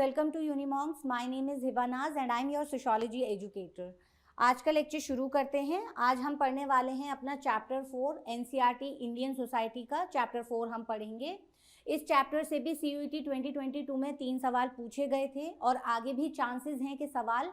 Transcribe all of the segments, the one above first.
welcome to Unimonks. My name is Hiba Naz and I am your sociology educator. आज का lecture शुरू करते हैं। आज हम पढ़ने वाले हैं अपना चैप्टर 4 एनसीईआरटी इंडियन सोसाइटी का चैप्टर 4 हम पढ़ेंगे। इस चैप्टर से भी सीयूईटी 2022 में 3 सवाल पूछे गए थे और आगे भी चांसेस हैं कि सवाल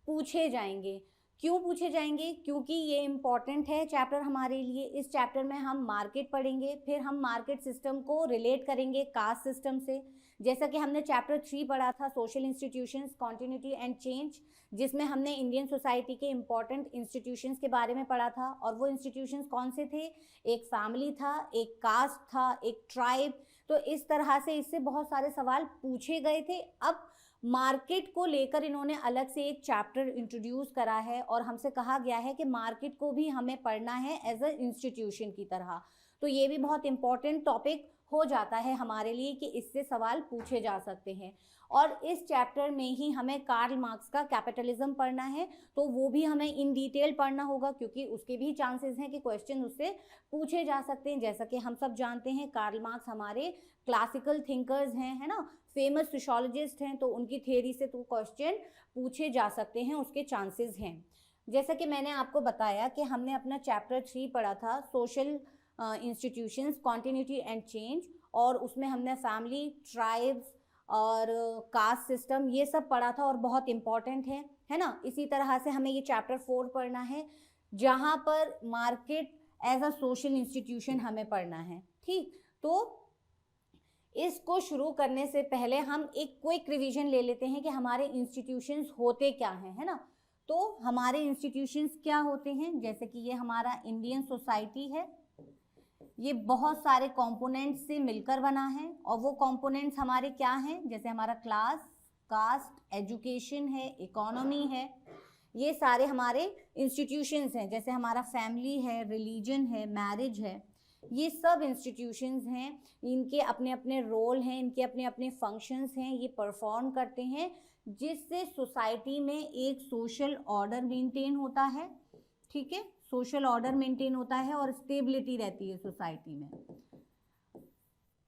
पूछे जाएंगे। क्यों पूछे जाएंगे? क्योंकि ये इम्पॉर्टेंट है चैप्टर हमारे लिए। इस चैप्टर में हम मार्केट पढ़ेंगे, फिर हम मार्केट सिस्टम को रिलेट करेंगे कास्ट सिस्टम से, जैसा कि हमने चैप्टर 3 पढ़ा था social institutions continuity and change, जिसमें हमने इंडियन सोसाइटी के इम्पॉर्टेंट इंस्टीट्यूशंस के बारे में पढ़ा था। और वो इंस्टीट्यूशंस कौन से थे? एक फैमिली था, एक कास्ट था, एक ट्राइब। तो इस तरह से इससे बहुत सारे सवाल पूछे गए थे। अब मार्केट को लेकर इन्होंने अलग से एक चैप्टर इंट्रोड्यूस करा है और हमसे कहा गया है कि मार्केट को भी हमें पढ़ना है एज अ इंस्टीट्यूशन की तरह। तो ये भी बहुत इंपॉर्टेंट टॉपिक हो जाता है हमारे लिए कि इससे सवाल पूछे जा सकते हैं। और इस चैप्टर में ही हमें कार्ल मार्क्स का कैपिटलिज्म पढ़ना है, तो वो भी हमें इन डिटेल पढ़ना होगा क्योंकि उसके भी चांसेस हैं कि क्वेश्चन उससे पूछे जा सकते हैं। जैसा कि हम सब जानते हैं कार्ल मार्क्स हमारे क्लासिकल थिंकर्स हैं, है ना, फेमस सोशियोलॉजिस्ट हैं, तो उनकी थ्योरी से तो क्वेश्चन पूछे जा सकते हैं, उसके चांसेस हैं। जैसा कि मैंने आपको बताया कि हमने अपना चैप्टर 3 पढ़ा था social institutions continuity and change, और उसमें हमने फैमिली, ट्राइब्स और कास्ट सिस्टम ये सब पढ़ा था और बहुत इम्पॉर्टेंट है ना। इसी तरह से हमें ये चैप्टर 4 पढ़ना है जहाँ पर market as a social institution हमें पढ़ना है। ठीक, तो इसको शुरू करने से पहले हम एक क्विक रिवीजन ले लेते हैं कि हमारे इंस्टीट्यूशंस होते क्या हैं, है ना। तो हमारे इंस्टीट्यूशंस क्या होते हैं? जैसे कि ये हमारा इंडियन सोसाइटी है, ये बहुत सारे कंपोनेंट्स से मिलकर बना है और वो कंपोनेंट्स हमारे क्या हैं? जैसे हमारा क्लास, कास्ट, एजुकेशन है, इकोनॉमी है, ये सारे हमारे इंस्टीट्यूशंस हैं। जैसे हमारा फैमिली है, रिलीजन है, मैरिज है, ये सब इंस्टीट्यूशंस हैं। इनके अपने अपने रोल हैं, इनके अपने अपने फंक्शंस हैं, ये परफॉर्म करते हैं जिससे सोसाइटी में एक सोशल ऑर्डर मेंटेन होता है। ठीक है, सोशल ऑर्डर मेंटेन होता है और स्टेबिलिटी रहती है सोसाइटी में।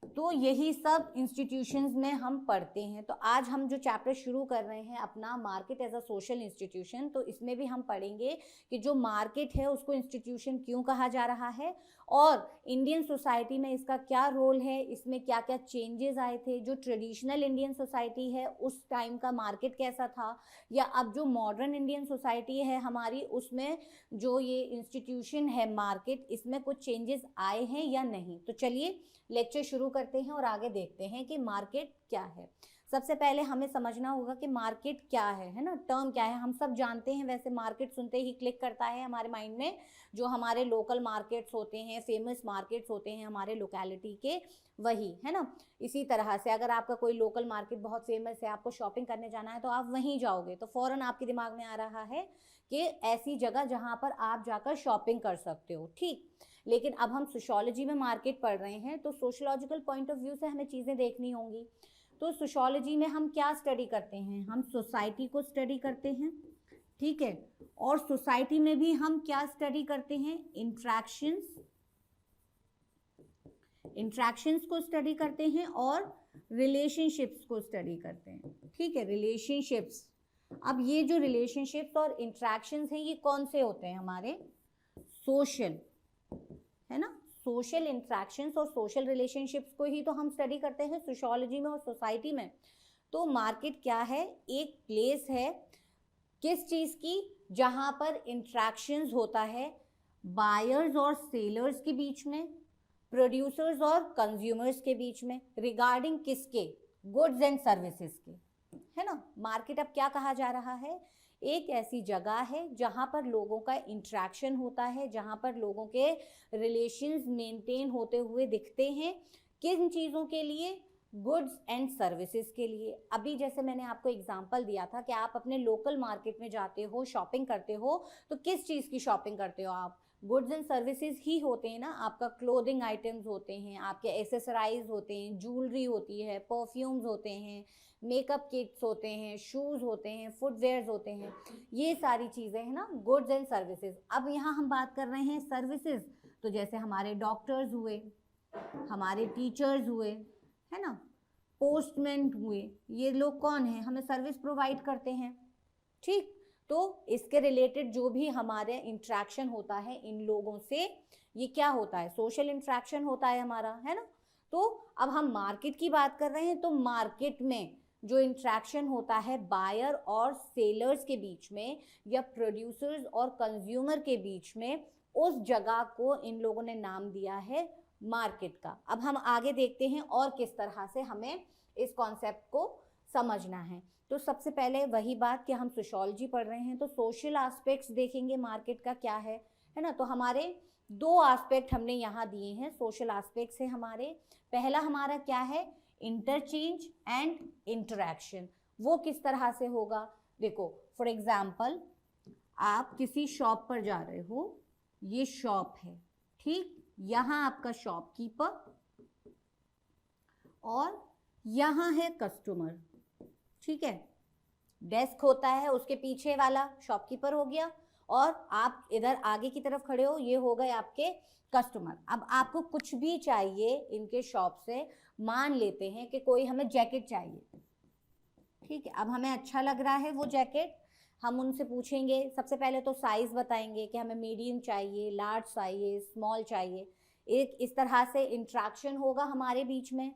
तो यही सब इंस्टीट्यूशंस में हम पढ़ते हैं। तो आज हम जो चैप्टर शुरू कर रहे हैं अपना market as a social institution, तो इसमें भी हम पढ़ेंगे कि जो मार्केट है उसको इंस्टीट्यूशन क्यों कहा जा रहा है और इंडियन सोसाइटी में इसका क्या रोल है, इसमें क्या क्या चेंजेस आए थे, जो ट्रेडिशनल इंडियन सोसाइटी है उस टाइम का मार्केट कैसा था, या अब जो मॉडर्न इंडियन सोसाइटी है हमारी उसमें जो ये इंस्टीट्यूशन है मार्केट, इसमें कुछ चेंजेस आए हैं या नहीं। तो चलिए लेक्चर शुरू करते हैं और आगे देखते हैं कि मार्केट क्या है। सबसे पहले हमें समझना होगा कि मार्केट क्या है ना, टर्म क्या है। हम सब जानते हैं, वैसे मार्केट सुनते ही क्लिक करता है हमारे माइंड में जो हमारे लोकल मार्केट्स होते हैं, फेमस मार्केट्स होते हैं हमारे लोकेलिटी के, वही है ना। इसी तरह से अगर आपका कोई लोकल मार्केट बहुत फेमस है, आपको शॉपिंग करने जाना है तो आप वहीं जाओगे तो फौरन आपके दिमाग में आ रहा है कि ऐसी जगह जहाँ पर आप जाकर शॉपिंग कर सकते हो। ठीक, लेकिन अब हम सोशियोलॉजी में मार्केट पढ़ रहे हैं तो सोशियोलॉजिकल पॉइंट ऑफ व्यू से हमें चीज़ें देखनी होंगी। तो सोशियोलॉजी में हम क्या स्टडी करते हैं? हम सोसाइटी को स्टडी करते हैं, ठीक है। और सोसाइटी में भी हम क्या स्टडी करते हैं? इंट्रैक्शंस को स्टडी करते हैं और रिलेशनशिप्स को स्टडी करते हैं, ठीक है, रिलेशनशिप्स। अब ये जो रिलेशनशिप्स और इंट्रैक्शंस हैं ये कौन से होते हैं? हमारे सोशल, है ना, सोशल इंट्रैक्शंस और सोशल रिलेशनशिप्स को ही तो हम स्टडी करते हैं सोशियोलॉजी में और सोसाइटी में। तो मार्केट क्या है? एक प्लेस है किस चीज़ की? जहाँ पर इंट्रैक्शंस होता है बायर्स और सेलर्स के बीच में, प्रोड्यूसर्स और कंज्यूमर्स के बीच में, रिगार्डिंग किसके? गुड्स एंड सर्विसेज के, है ना। मार्केट अब क्या कहा जा रहा है? एक ऐसी जगह है जहाँ पर लोगों का इंट्रैक्शन होता है, जहाँ पर लोगों के रिलेशंस मेंटेन होते हुए दिखते हैं। किन चीज़ों के लिए? गुड्स एंड सर्विसेज के लिए। अभी जैसे मैंने आपको एग्जांपल दिया था कि आप अपने लोकल मार्केट में जाते हो, शॉपिंग करते हो, तो किस चीज़ की शॉपिंग करते हो आप? गुड्स एंड सर्विसेज ही होते हैं ना। आपका क्लोथिंग आइटम्स होते हैं, आपके एसेसराइज होते हैं, ज्वेलरी होती है, परफ्यूम्स होते हैं, मेकअप किट्स होते हैं, शूज़ होते हैं, फुटवेयर्स होते हैं, ये सारी चीज़ें हैं ना, गुड्स एंड सर्विसेज। अब यहाँ हम बात कर रहे हैं सर्विसेज, तो जैसे हमारे डॉक्टर्स हुए, हमारे टीचर्स हुए, है ना, पोस्टमैन हुए, ये लोग कौन है, हमें सर्विस प्रोवाइड करते हैं। ठीक, तो इसके रिलेटेड जो भी हमारे इंट्रैक्शन होता है इन लोगों से, ये क्या होता है, सोशल इंट्रैक्शन होता है हमारा, है ना। तो अब हम मार्केट की बात कर रहे हैं, तो मार्केट में जो इंट्रैक्शन होता है बायर और सेलर्स के बीच में या प्रोड्यूसर्स और कंज्यूमर के बीच में, उस जगह को इन लोगों ने नाम दिया है मार्केट का। अब हम आगे देखते हैं और किस तरह से हमें इस कॉन्सेप्ट को समझना है। तो सबसे पहले वही बात कि हम सोशियोलॉजी पढ़ रहे हैं, तो सोशल एस्पेक्ट्स देखेंगे मार्केट का क्या है ना। तो हमारे दो एस्पेक्ट हमने यहाँ दिए हैं, सोशल एस्पेक्ट्स है हमारे। पहला हमारा क्या है, इंटरचेंज एंड इंटरेक्शन। वो किस तरह से होगा, देखो फॉर एग्जाम्पल आप किसी शॉप पर जा रहे हो, ये शॉप है, ठीक, यहाँ आपका शॉपकीपर और यहाँ है कस्टमर, ठीक है। डेस्क होता है, उसके पीछे वाला शॉपकीपर हो गया और आप इधर आगे की तरफ खड़े हो, ये हो गए आपके कस्टमर। अब आपको कुछ भी चाहिए इनके शॉप से, मान लेते हैं कि कोई हमें जैकेट चाहिए, ठीक है। अब हमें अच्छा लग रहा है वो जैकेट, हम उनसे पूछेंगे, सबसे पहले तो साइज़ बताएंगे कि हमें मीडियम चाहिए, लार्ज चाहिए, स्मॉल चाहिए। एक इस तरह से इंट्रैक्शन होगा हमारे बीच में।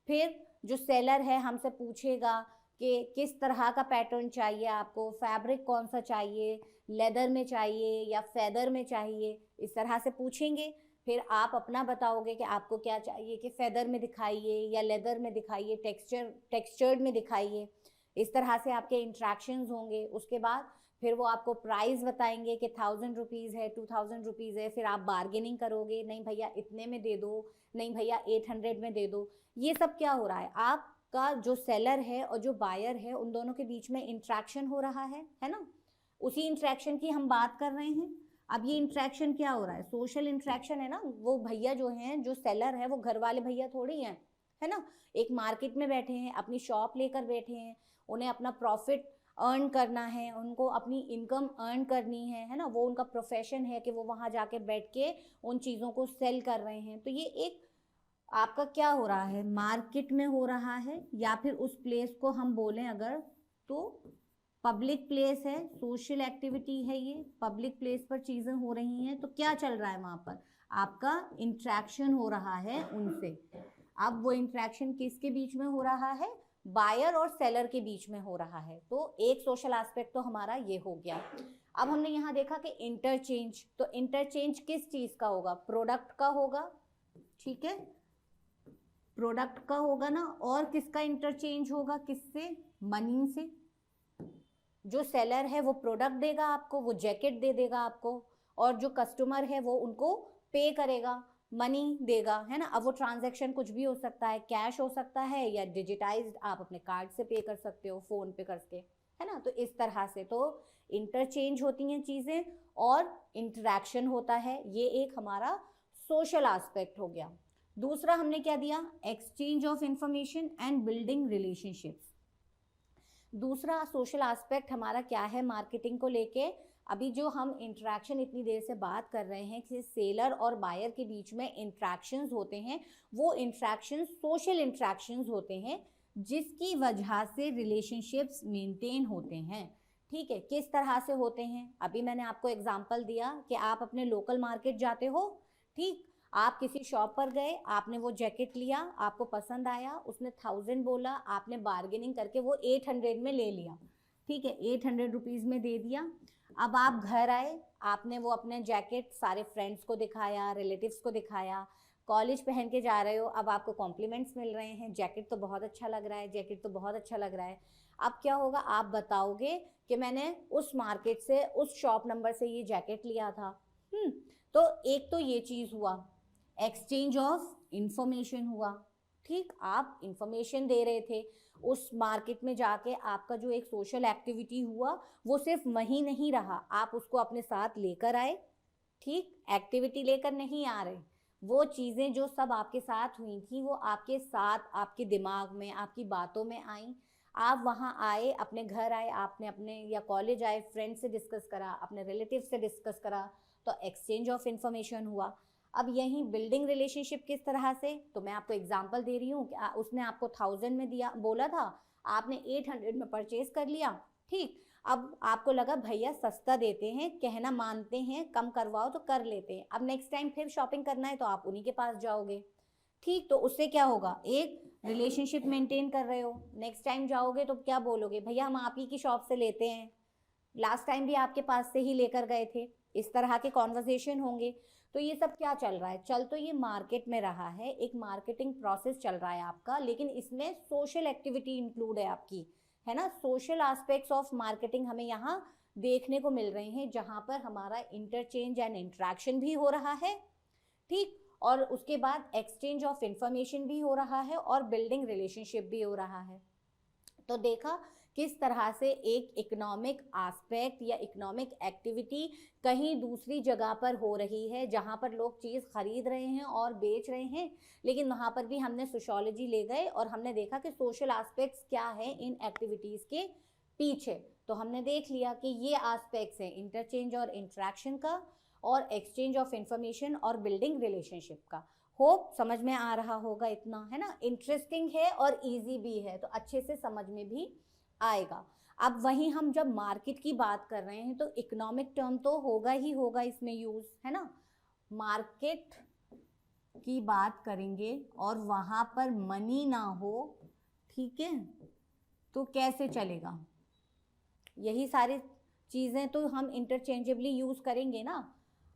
फिर जो सेलर है हमसे पूछेगा कि किस तरह का पैटर्न चाहिए आपको, फैब्रिक कौन सा चाहिए, लेदर में चाहिए या फेदर में चाहिए, इस तरह से पूछेंगे। फिर आप अपना बताओगे कि आपको क्या चाहिए, कि फेदर में दिखाइए या लेदर में दिखाइए, टेक्सचर्ड में दिखाइए। इस तरह से आपके इंट्रैक्शंस होंगे। उसके बाद फिर वो आपको प्राइस बताएंगे कि 1000 रुपीज़ है, 2000 रुपीज़ है। फिर आप बार्गेनिंग करोगे, नहीं भैया इतने में दे दो, नहीं भैया 800 में दे दो। ये सब क्या हो रहा है, आपका जो सेलर है और जो बायर है उन दोनों के बीच में इंट्रैक्शन हो रहा है ना। उसी इंट्रैक्शन की हम बात कर रहे हैं। अब ये इंट्रैक्शन क्या हो रहा है, सोशल इंट्रैक्शन है ना। वो भैया जो हैं, जो सेलर है, वो घर वाले भैया थोड़ी हैं, है ना। एक मार्केट में बैठे हैं, अपनी शॉप लेकर बैठे हैं, उन्हें अपना प्रॉफिट अर्न करना है, उनको अपनी इनकम अर्न करनी है ना। वो उनका प्रोफेशन है कि वो वहाँ जाके बैठ के उन चीज़ों को सेल कर रहे हैं। तो ये एक आपका क्या हो रहा है, मार्केट में हो रहा है, या फिर उस प्लेस को हम बोलें अगर तो पब्लिक प्लेस है, सोशल एक्टिविटी है, ये पब्लिक प्लेस पर चीज़ें हो रही हैं। तो क्या चल रहा है वहाँ पर, आपका इंट्रैक्शन हो रहा है उनसे। अब वो इंट्रैक्शन किसके बीच में हो रहा है, बायर और सेलर के बीच में हो रहा है। तो एक सोशल एस्पेक्ट तो हमारा ये हो गया। अब हमने यहाँ देखा कि इंटरचेंज, तो इंटरचेंज किस चीज़ का होगा, प्रोडक्ट का होगा, ठीक है, प्रोडक्ट का होगा ना। और किसका इंटरचेंज होगा, किससे, मनी से। जो सेलर है वो प्रोडक्ट देगा आपको, वो जैकेट दे देगा आपको, और जो कस्टमर है वो उनको पे करेगा, मनी देगा, है ना। अब वो ट्रांजैक्शन कुछ भी हो सकता है, कैश हो सकता है या डिजिटाइज्ड, आप अपने कार्ड से पे कर सकते हो, फ़ोन पे करके, है ना। तो इस तरह से तो इंटरचेंज होती हैं चीज़ें और इंटरेक्शन होता है। ये एक हमारा सोशल एस्पेक्ट हो गया। दूसरा हमने क्या दिया, exchange of information and building relationships. दूसरा सोशल एस्पेक्ट हमारा क्या है मार्केटिंग को लेके। अभी जो हम इंट्रैक्शन इतनी देर से बात कर रहे हैं कि सेलर और बायर के बीच में इंट्रैक्शंस होते हैं, वो इंट्रैक्शंस सोशल इंट्रैक्शंस होते हैं जिसकी वजह से रिलेशनशिप्स मेंटेन होते हैं, ठीक है। किस तरह से होते हैं, अभी मैंने आपको एग्जांपल दिया कि आप अपने लोकल मार्केट जाते हो, ठीक, आप किसी शॉप पर गए, आपने वो जैकेट लिया, आपको पसंद आया, उसने 1000 बोला, आपने बार्गेनिंग करके वो 800 में ले लिया, ठीक है, 800 रुपीज़ में दे दिया। अब आप घर आए, आपने वो अपने जैकेट सारे फ्रेंड्स को दिखाया, रिलेटिव्स को दिखाया, कॉलेज पहन के जा रहे हो, अब आपको कॉम्प्लीमेंट्स मिल रहे हैं, जैकेट तो बहुत अच्छा लग रहा है, जैकेट तो बहुत अच्छा लग रहा है। अब क्या होगा, आप बताओगे कि मैंने उस मार्केट से, उस शॉप नंबर से ये जैकेट लिया था। तो एक तो ये चीज़ हुआ, एक्सचेंज ऑफ इंफॉर्मेशन हुआ, ठीक, आप इंफॉर्मेशन दे रहे थे उस मार्केट में जाके। आपका जो एक सोशल एक्टिविटी हुआ वो सिर्फ वहीं नहीं रहा, आप उसको अपने साथ लेकर आए, ठीक, एक्टिविटी लेकर नहीं आ रहे, वो चीज़ें जो सब आपके साथ हुई थी वो आपके साथ, आपके दिमाग में, आपकी बातों में आई। आप वहाँ आए, अपने घर आए, आपने अपने या कॉलेज आए, फ्रेंड से डिस्कस करा, अपने रिलेटिव से डिस्कस करा, तो एक्सचेंज ऑफ इंफॉर्मेशन हुआ। अब यही बिल्डिंग रिलेशनशिप किस तरह से, तो मैं आपको एग्जांपल दे रही हूँ। उसने आपको 1000 में दिया बोला था, आपने 800 में परचेज कर लिया, ठीक। अब आपको लगा भैया सस्ता देते हैं, कहना मानते हैं, कम करवाओ तो कर लेते हैं। अब नेक्स्ट टाइम फिर शॉपिंग करना है तो आप उन्हीं के पास जाओगे, ठीक। तो उससे क्या होगा, एक रिलेशनशिप मेंटेन कर रहे हो। नेक्स्ट टाइम जाओगे तो क्या बोलोगे, भैया हम आप ही की शॉप से लेते हैं, लास्ट टाइम भी आपके पास से ही लेकर गए थे। इस तरह के कॉन्वर्सेशन होंगे। तो ये सब क्या चल रहा है, चल तो ये मार्केट में रहा है, एक मार्केटिंग प्रोसेस चल रहा है आपका, लेकिन इसमें सोशल एक्टिविटी इंक्लूड है आपकी, है ना। सोशल एस्पेक्ट्स ऑफ मार्केटिंग हमें यहाँ देखने को मिल रहे हैं, जहाँ पर हमारा इंटरचेंज एंड इंटरेक्शन भी हो रहा है, ठीक। और उसके बाद एक्सचेंज ऑफ इंफॉर्मेशन भी हो रहा है और बिल्डिंग रिलेशनशिप भी हो रहा है। तो देखा किस तरह से एक इकोनॉमिक एस्पेक्ट या इकोनॉमिक एक्टिविटी कहीं दूसरी जगह पर हो रही है, जहां पर लोग चीज़ खरीद रहे हैं और बेच रहे हैं, लेकिन वहां पर भी हमने सोशियोलॉजी ले गए और हमने देखा कि सोशल एस्पेक्ट्स क्या है इन एक्टिविटीज़ के पीछे। तो हमने देख लिया कि ये एस्पेक्ट्स हैं इंटरचेंज और इंटरेक्शन का, और एक्सचेंज ऑफ इंफॉर्मेशन और बिल्डिंग रिलेशनशिप का। होप समझ में आ रहा होगा इतना, है ना। इंटरेस्टिंग है और इजी भी है, तो अच्छे से समझ में भी आएगा। अब वहीं हम जब मार्केट की बात कर रहे हैं तो इकोनॉमिक टर्म तो होगा ही होगा इसमें यूज, है ना। मार्केट की बात करेंगे और वहां पर मनी ना हो, ठीक है, तो कैसे चलेगा। यही सारी चीजें तो हम इंटरचेंजेबली यूज करेंगे ना।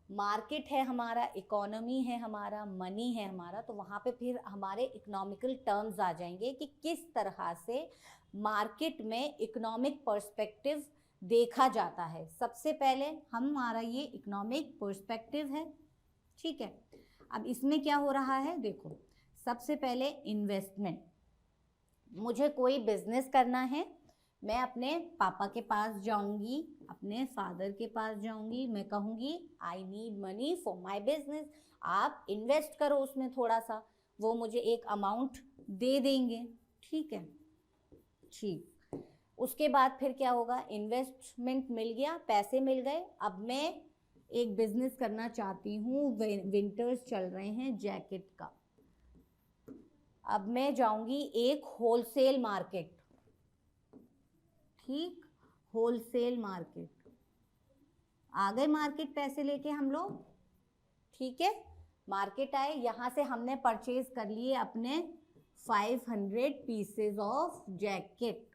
मार्केट है हमारा, इकोनॉमी है हमारा, मनी है हमारा, तो वहाँ पे फिर हमारे इकोनॉमिकल टर्म्स आ जाएंगे कि किस तरह से मार्केट में इकोनॉमिक पर्सपेक्टिव देखा जाता है। सबसे पहले हमारा ये इकोनॉमिक पर्सपेक्टिव है, ठीक है। अब इसमें क्या हो रहा है, देखो सबसे पहले इन्वेस्टमेंट। मुझे कोई बिजनेस करना है, मैं अपने पापा के पास जाऊंगी, अपने फादर के पास जाऊंगी, मैं कहूँगी I need money for my business, आप इन्वेस्ट करो उसमें थोड़ा सा, वो मुझे एक अमाउंट दे देंगे, ठीक है, ठीक। उसके बाद फिर क्या होगा, इन्वेस्टमेंट मिल गया, पैसे मिल गए, अब मैं एक बिजनेस करना चाहती हूँ, विंटर्स चल रहे हैं जैकेट का, अब मैं जाऊंगी एक होलसेल मार्केट, ठीक, होलसेल मार्केट। आ गए मार्केट पैसे लेके हम लोग, ठीक है, मार्केट आए, यहां से हमने परचेज कर लिए अपने 500 पीसेज ऑफ जैकेट,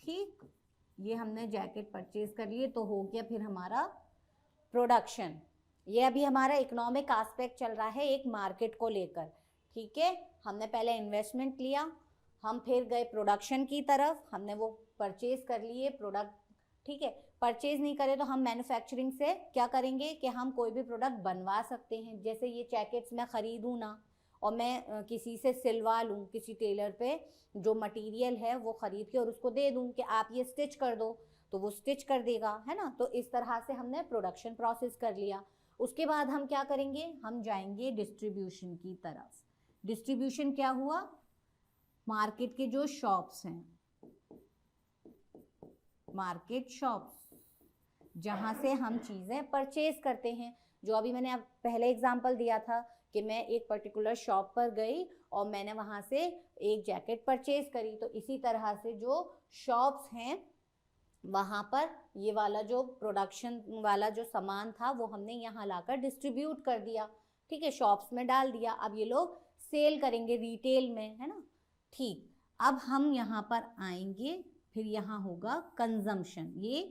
ठीक, ये हमने जैकेट परचेज कर लिए, तो हो गया फिर हमारा प्रोडक्शन। ये अभी हमारा इकोनॉमिक एस्पेक्ट चल रहा है एक मार्केट को लेकर, ठीक है। हमने पहले इन्वेस्टमेंट लिया, हम फिर गए प्रोडक्शन की तरफ, हमने वो परचेज कर लिए प्रोडक्ट, ठीक है। परचेज नहीं करे तो हम मैन्युफैक्चरिंग से क्या करेंगे कि हम कोई भी प्रोडक्ट बनवा सकते हैं। जैसे ये जैकेट्स मैं ख़रीदूँ ना और मैं किसी से सिलवा लूँ, किसी टेलर पे जो मटेरियल है वो ख़रीद के और उसको दे दूँ कि आप ये स्टिच कर दो, तो वो स्टिच कर देगा, है ना। तो इस तरह से हमने प्रोडक्शन प्रोसेस कर लिया। उसके बाद हम क्या करेंगे, हम जाएंगे डिस्ट्रीब्यूशन की तरफ। डिस्ट्रीब्यूशन क्या हुआ, मार्केट के जो शॉप्स हैं, मार्केट शॉप्स जहां से हम चीजें परचेज करते हैं, जो अभी मैंने अब पहले एग्जांपल दिया था कि मैं एक पर्टिकुलर शॉप पर गई और मैंने वहां से एक जैकेट परचेज करी, तो इसी तरह से जो शॉप्स हैं वहां पर ये वाला जो प्रोडक्शन वाला जो सामान था वो हमने यहाँ लाकर डिस्ट्रीब्यूट कर दिया, ठीक है, शॉप्स में डाल दिया। अब ये लोग सेल करेंगे रिटेल में, है ना, ठीक। अब हम यहाँ पर आएंगे, फिर यहाँ होगा कंजम्पशन, ये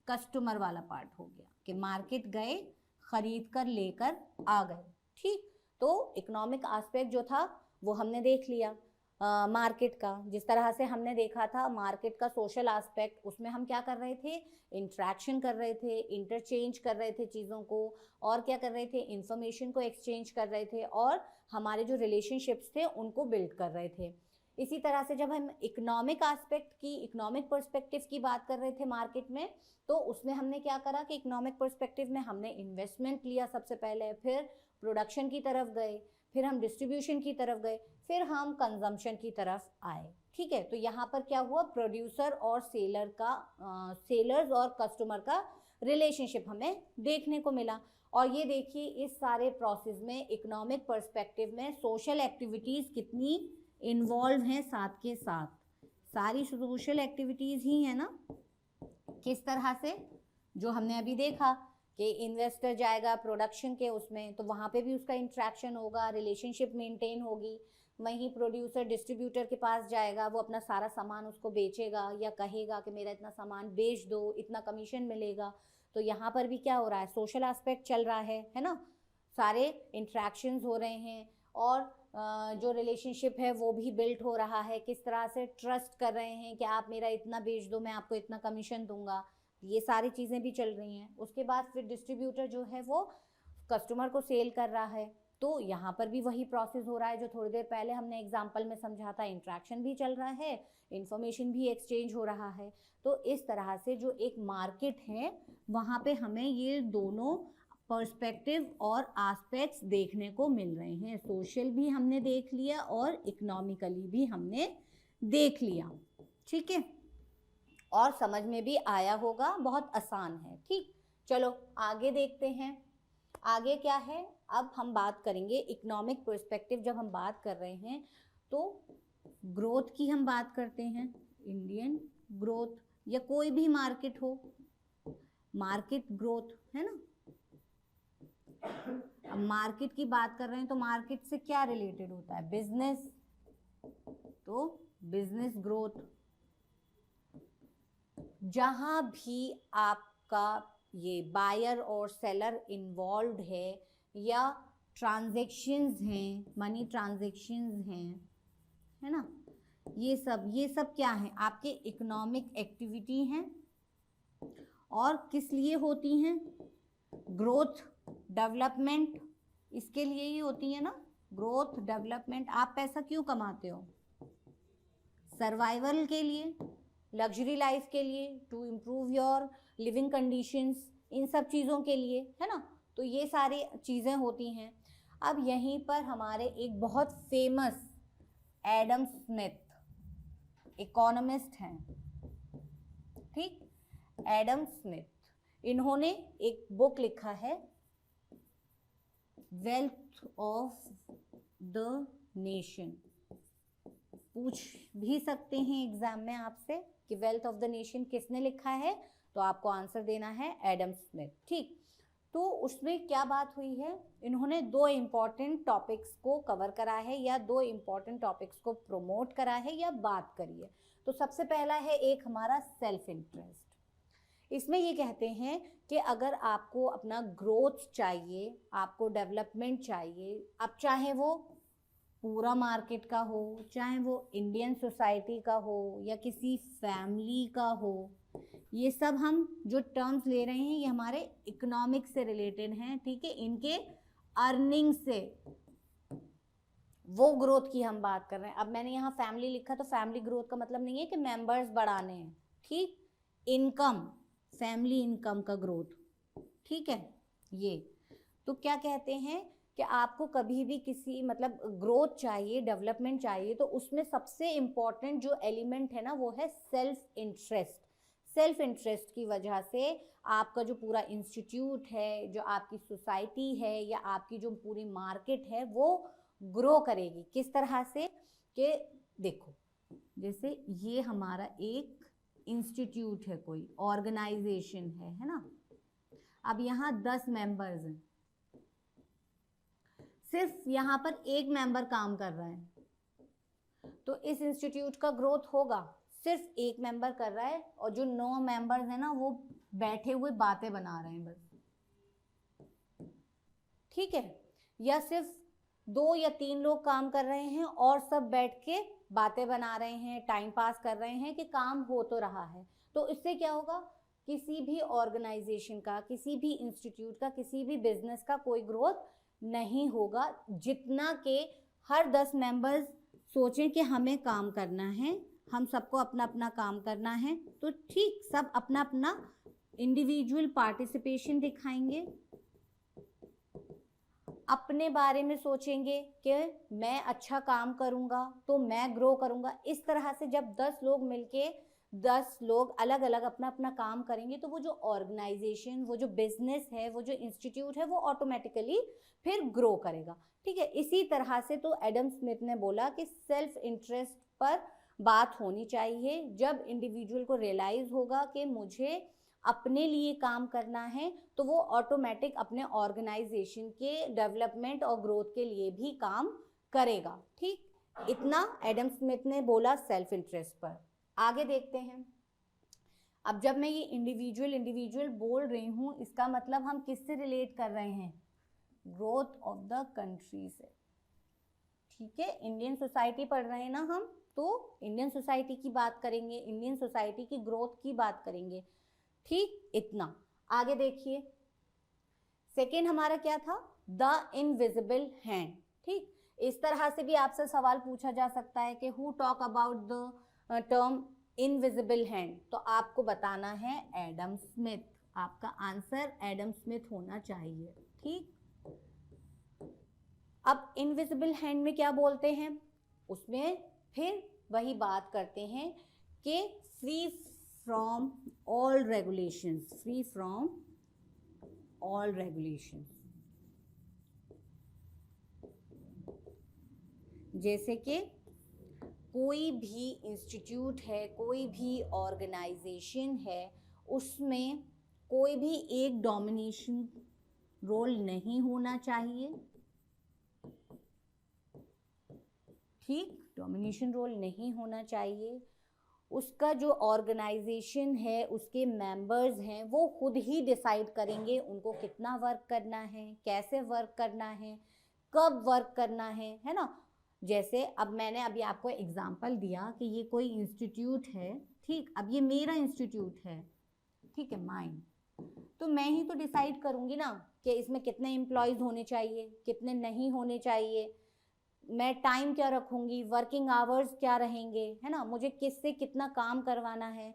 कस्टमर वाला पार्ट हो गया कि मार्केट गए, खरीद कर लेकर आ गए, ठीक। तो इकोनॉमिक एस्पेक्ट जो था वो हमने देख लिया मार्केट का। जिस तरह से हमने देखा था मार्केट का सोशल एस्पेक्ट, उसमें हम क्या कर रहे थे, इंट्रैक्शन कर रहे थे, इंटरचेंज कर रहे थे चीज़ों को, और क्या कर रहे थे, इंफॉर्मेशन को एक्सचेंज कर रहे थे, और हमारे जो रिलेशनशिप्स थे उनको बिल्ड कर रहे थे। इसी तरह से जब हम इकोनॉमिक एस्पेक्ट की, इकोनॉमिक पर्सपेक्टिव की बात कर रहे थे मार्केट में, तो उसमें हमने क्या करा कि इकोनॉमिक पर्सपेक्टिव में हमने इन्वेस्टमेंट लिया सबसे पहले, फिर प्रोडक्शन की तरफ गए, फिर हम डिस्ट्रीब्यूशन की तरफ गए, फिर हम कंजम्पशन की तरफ आए, ठीक है। तो यहाँ पर क्या हुआ, प्रोड्यूसर और सेलर का सेलर्स और कस्टमर का रिलेशनशिप हमें देखने को मिला। और ये देखिए इस सारे प्रोसेस में इकोनॉमिक पर्सपेक्टिव में सोशल एक्टिविटीज़ कितनी इन्वॉल्व हैं साथ के साथ, सारी सोशल एक्टिविटीज़ ही है ना। किस तरह से, जो हमने अभी देखा कि इन्वेस्टर जाएगा प्रोडक्शन के उसमें, तो वहाँ पे भी उसका इंट्रैक्शन होगा, रिलेशनशिप मेंटेन होगी। वहीं प्रोड्यूसर डिस्ट्रीब्यूटर के पास जाएगा, वो अपना सारा सामान उसको बेचेगा या कहेगा कि मेरा इतना सामान बेच दो, इतना कमीशन मिलेगा। तो यहाँ पर भी क्या हो रहा है, सोशल एस्पेक्ट चल रहा है ना, सारे इंट्रैक्शंस हो रहे हैं और जो रिलेशनशिप है वो भी बिल्ड हो रहा है। किस तरह से ट्रस्ट कर रहे हैं कि आप मेरा इतना बेच दो, मैं आपको इतना कमीशन दूंगा, ये सारी चीज़ें भी चल रही हैं। उसके बाद फिर डिस्ट्रीब्यूटर जो है वो कस्टमर को सेल कर रहा है, तो यहाँ पर भी वही प्रोसेस हो रहा है जो थोड़ी देर पहले हमने एग्जांपल में समझा था। इंट्रैक्शन भी चल रहा है, इंफॉर्मेशन भी एक्सचेंज हो रहा है। तो इस तरह से जो एक मार्केट है वहाँ पे हमें ये दोनों पर्सपेक्टिव और एस्पेक्ट्स देखने को मिल रहे हैं। सोशल भी हमने देख लिया और इकोनॉमिकली भी हमने देख लिया, ठीक है, और समझ में भी आया होगा, बहुत आसान है। ठीक, चलो आगे देखते हैं। आगे क्या है, अब हम बात करेंगे इकोनॉमिक पर्सपेक्टिव। जब हम बात कर रहे हैं तो ग्रोथ की हम बात करते हैं, इंडियन ग्रोथ या कोई भी मार्केट हो, मार्केट ग्रोथ है ना। अब मार्केट की बात कर रहे हैं तो मार्केट से क्या रिलेटेड होता है, बिजनेस, तो बिजनेस ग्रोथ। जहां भी आपका ये बायर और सेलर इन्वॉल्व्ड है या ट्रांजैक्शंस हैं, मनी ट्रांजैक्शंस हैं, है ना, ये सब क्या है, आपके इकोनॉमिक एक्टिविटी हैं। और किस लिए होती हैं, ग्रोथ डेवलपमेंट, इसके लिए ही होती है ना, ग्रोथ डेवलपमेंट। आप पैसा क्यों कमाते हो, सर्वाइवल के लिए, लग्जरी लाइफ के लिए, to improve your living conditions, इन सब चीज़ों के लिए, है ना। तो ये सारी चीज़ें होती हैं। अब यहीं पर हमारे एक बहुत फेमस एडम स्मिथ इकोनॉमिस्ट हैं, ठीक, एडम स्मिथ, इन्होंने एक बुक लिखा है वेल्थ ऑफ द नेशन। पूछ भी सकते हैं एग्जाम में आपसे कि वेल्थ ऑफ द नेशन किसने लिखा है, तो आपको आंसर देना है एडम स्मिथ, ठीक। तो उसमें क्या बात हुई है, इन्होंने दो इम्पॉर्टेंट टॉपिक्स को कवर करा है या दो इम्पॉर्टेंट टॉपिक्स को प्रमोट करा है या बात करी है। तो सबसे पहला है एक हमारा सेल्फ इंटरेस्ट। इसमें ये कहते हैं कि अगर आपको अपना ग्रोथ चाहिए, आपको डेवलपमेंट चाहिए, अब चाहे वो पूरा मार्केट का हो, चाहे वो इंडियन सोसाइटी का हो या किसी फैमिली का हो, ये सब हम जो टर्म्स ले रहे हैं ये हमारे इकोनॉमिक से रिलेटेड हैं, ठीक है, इनके अर्निंग से, वो ग्रोथ की हम बात कर रहे हैं। अब मैंने यहाँ फैमिली लिखा तो फैमिली ग्रोथ का मतलब नहीं है कि मेंबर्स बढ़ाने हैं, ठीक, इनकम, फैमिली इनकम का ग्रोथ, ठीक है। ये तो क्या कहते हैं कि आपको कभी भी किसी मतलब ग्रोथ चाहिए, डेवलपमेंट चाहिए, तो उसमें सबसे इम्पॉर्टेंट जो एलिमेंट है ना वो है सेल्फ इंटरेस्ट। सेल्फ इंटरेस्ट की वजह से आपका जो पूरा इंस्टीट्यूट है, जो आपकी सोसाइटी है या आपकी जो पूरी मार्केट है वो ग्रो करेगी। किस तरह से कि देखो, जैसे ये हमारा एक इंस्टीट्यूट है, कोई ऑर्गेनाइजेशन है ना। अब यहाँ 10 मेंबर्स हैं, सिर्फ यहाँ पर एक मेंबर काम कर रहा है, तो इस इंस्टीट्यूट का ग्रोथ होगा। सिर्फ एक मेंबर कर रहा है और जो 9 मेंबर्स हैं ना वो बैठे हुए बातें बना रहे हैं बस, ठीक है, या सिर्फ 2 या 3 लोग काम कर रहे हैं और सब बैठ के बातें बना रहे हैं, टाइम पास कर रहे हैं कि काम हो तो रहा है। तो इससे क्या होगा, किसी भी ऑर्गेनाइजेशन का, किसी भी इंस्टीट्यूट का, किसी भी बिजनेस का कोई ग्रोथ नहीं होगा जितना कि हर 10 मेंबर्स सोचें कि हमें काम करना है, हम सबको अपना अपना काम करना है, तो ठीक सब अपना अपना इंडिविजुअल पार्टिसिपेशन दिखाएंगे, अपने बारे में सोचेंगे कि मैं अच्छा काम करूंगा तो मैं ग्रो करूंगा। इस तरह से जब 10 लोग मिलके 10 लोग अलग अलग अपना अपना काम करेंगे तो वो जो ऑर्गेनाइजेशन, वो जो बिजनेस है, वो जो इंस्टीट्यूट है, वो ऑटोमेटिकली फिर ग्रो करेगा। ठीक है, इसी तरह से तो एडम स्मिथ ने बोला कि सेल्फ इंटरेस्ट पर बात होनी चाहिए। जब इंडिविजुअल को रियलाइज होगा कि मुझे अपने लिए काम करना है तो वो ऑटोमेटिक अपने ऑर्गेनाइजेशन के डेवलपमेंट और ग्रोथ के लिए भी काम करेगा। ठीक, इतना एडम स्मिथ ने बोला सेल्फ इंटरेस्ट पर। आगे देखते हैं। अब जब मैं ये इंडिविजुअल बोल रही हूँ, इसका मतलब हम किससे रिलेट कर रहे हैं? ग्रोथ ऑफ द कंट्री से। ठीक है, इंडियन सोसाइटी पढ़ रहे हैं ना हम, तो इंडियन सोसाइटी की बात करेंगे, इंडियन सोसाइटी की ग्रोथ की बात करेंगे। ठीक, इतना। आगे देखिए, सेकेंड हमारा क्या था? The invisible hand. ठीक, इस तरह से भी आपसे सवाल पूछा जा सकता है कि who talk about the term invisible hand, तो आपको बताना है एडम स्मिथ। आपका आंसर एडम स्मिथ होना चाहिए। ठीक, अब इनविजिबल हैंड में क्या बोलते हैं? उसमें फिर वही बात करते हैं कि free from all regulations, free from all regulations. जैसे कि कोई भी इंस्टीट्यूट है, कोई भी ऑर्गेनाइजेशन है, उसमें कोई भी एक डोमिनेशन रोल नहीं होना चाहिए। ठीक, डोमिनेशन रोल नहीं होना चाहिए। उसका जो ऑर्गेनाइजेशन है, उसके मेंबर्स हैं, वो खुद ही डिसाइड करेंगे उनको कितना वर्क करना है, कैसे वर्क करना है, कब वर्क करना है ना। जैसे अब मैंने अभी आपको एग्जांपल दिया कि ये कोई इंस्टीट्यूट है। ठीक, अब ये मेरा इंस्टीट्यूट है, ठीक है, माइन, तो मैं ही तो डिसाइड करूँगी ना कि इसमें कितने एम्प्लॉयज़ होने चाहिए, कितने नहीं होने चाहिए, मैं टाइम क्या रखूँगी, वर्किंग आवर्स क्या रहेंगे, है ना, मुझे किससे कितना काम करवाना है,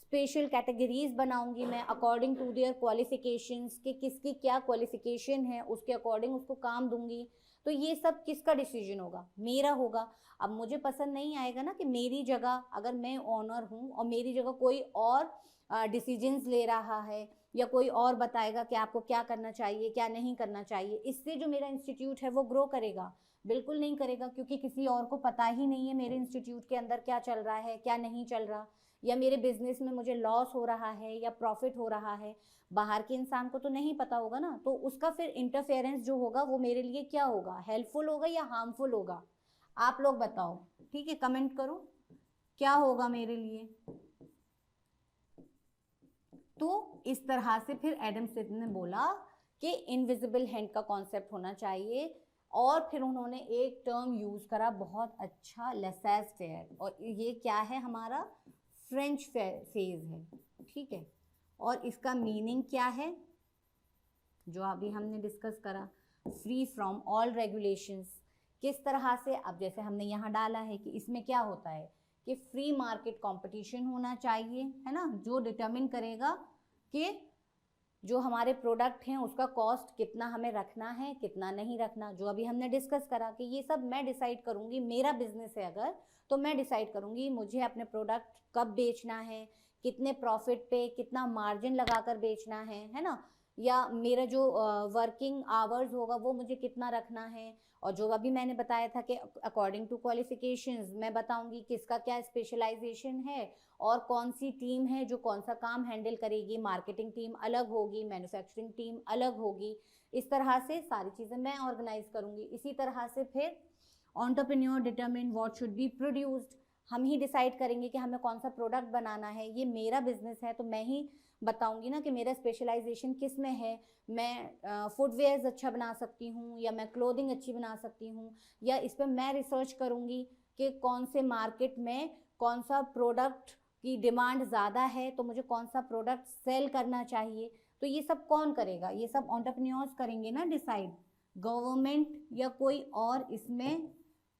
स्पेशल कैटेगरीज बनाऊंगी मैं अकॉर्डिंग टू देयर क्वालिफिकेशंस, कि किसकी क्या क्वालिफिकेशन है, उसके अकॉर्डिंग उसको काम दूंगी। तो ये सब किसका डिसीजन होगा? मेरा होगा। अब मुझे पसंद नहीं आएगा ना कि मेरी जगह, अगर मैं ओनर हूँ और मेरी जगह कोई और डिसीजंस ले रहा है या कोई और बताएगा कि आपको क्या करना चाहिए, क्या नहीं करना चाहिए, इससे जो मेरा इंस्टीट्यूट है वो ग्रो करेगा? बिल्कुल नहीं करेगा, क्योंकि किसी और को पता ही नहीं है मेरे इंस्टीट्यूट के अंदर क्या चल रहा है, क्या नहीं चल रहा, या मेरे बिजनेस में मुझे लॉस हो रहा है या प्रॉफिट हो रहा है। बाहर के इंसान को तो नहीं पता होगा ना, तो उसका फिर इंटरफेरेंस जो होगा वो मेरे लिए क्या होगा? हेल्पफुल होगा या हार्मफुल होगा? आप लोग बताओ। ठीक है, कमेंट करो क्या होगा मेरे लिए। तो इस तरह से फिर एडम स्मिथ ने बोला कि इनविजिबल हैंड का कॉन्सेप्ट होना चाहिए। और फिर उन्होंने एक टर्म यूज करा बहुत अच्छा, लेसेस फेयर, और ये क्या है? हमारा फ्रेंच फेज है। ठीक है, और इसका मीनिंग क्या है जो अभी हमने डिस्कस करा? Free from all regulations. किस तरह से? अब जैसे हमने यहाँ डाला है कि इसमें क्या होता है कि फ्री मार्केट कंपटीशन होना चाहिए, है ना, जो डिटरमिन करेगा कि जो हमारे प्रोडक्ट हैं उसका कॉस्ट कितना हमें रखना है, कितना नहीं रखना, जो अभी हमने डिस्कस करा कि ये सब मैं डिसाइड करूँगी। मेरा बिजनेस है अगर, तो मैं डिसाइड करूँगी मुझे अपने प्रोडक्ट कब बेचना है, कितने प्रॉफिट पे, कितना मार्जिन लगाकर बेचना है ना, या मेरा जो वर्किंग आवर्स होगा वो मुझे कितना रखना है। और जो अभी मैंने बताया था कि अकॉर्डिंग टू क्वालिफिकेशंस मैं बताऊंगी किसका क्या स्पेशलाइजेशन है और कौन सी टीम है जो कौन सा काम हैंडल करेगी। मार्केटिंग टीम अलग होगी, मैन्युफैक्चरिंग टीम अलग होगी। इस तरह से सारी चीज़ें मैं ऑर्गेनाइज करूंगी। इसी तरह से फिर entrepreneur determine what should be produced. हम ही डिसाइड करेंगे कि हमें कौन सा प्रोडक्ट बनाना है। ये मेरा बिजनेस है तो मैं ही बताऊंगी ना कि मेरा स्पेशलाइजेशन किस में है। मैं फुटवेयर्स अच्छा बना सकती हूँ या मैं क्लोथिंग अच्छी बना सकती हूँ, या इस पर मैं रिसर्च करूँगी कि कौन से मार्केट में कौन सा प्रोडक्ट की डिमांड ज़्यादा है तो मुझे कौन सा प्रोडक्ट सेल करना चाहिए। तो ये सब कौन करेगा? ये सब एंटरप्रेन्योर्स करेंगे ना डिसाइड। गवर्नमेंट या कोई और इसमें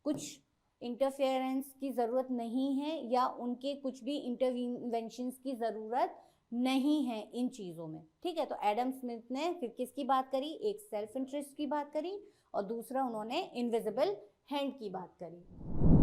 कुछ इंटरफेरेंस की ज़रूरत नहीं है या उनके कुछ भी इंटरवेंशंस की ज़रूरत नहीं है इन चीज़ों में। ठीक है, तो एडम स्मिथ ने फिर किसकी बात करी? एक सेल्फ इंटरेस्ट की बात करी और दूसरा उन्होंने इनविजिबल हैंड की बात करी।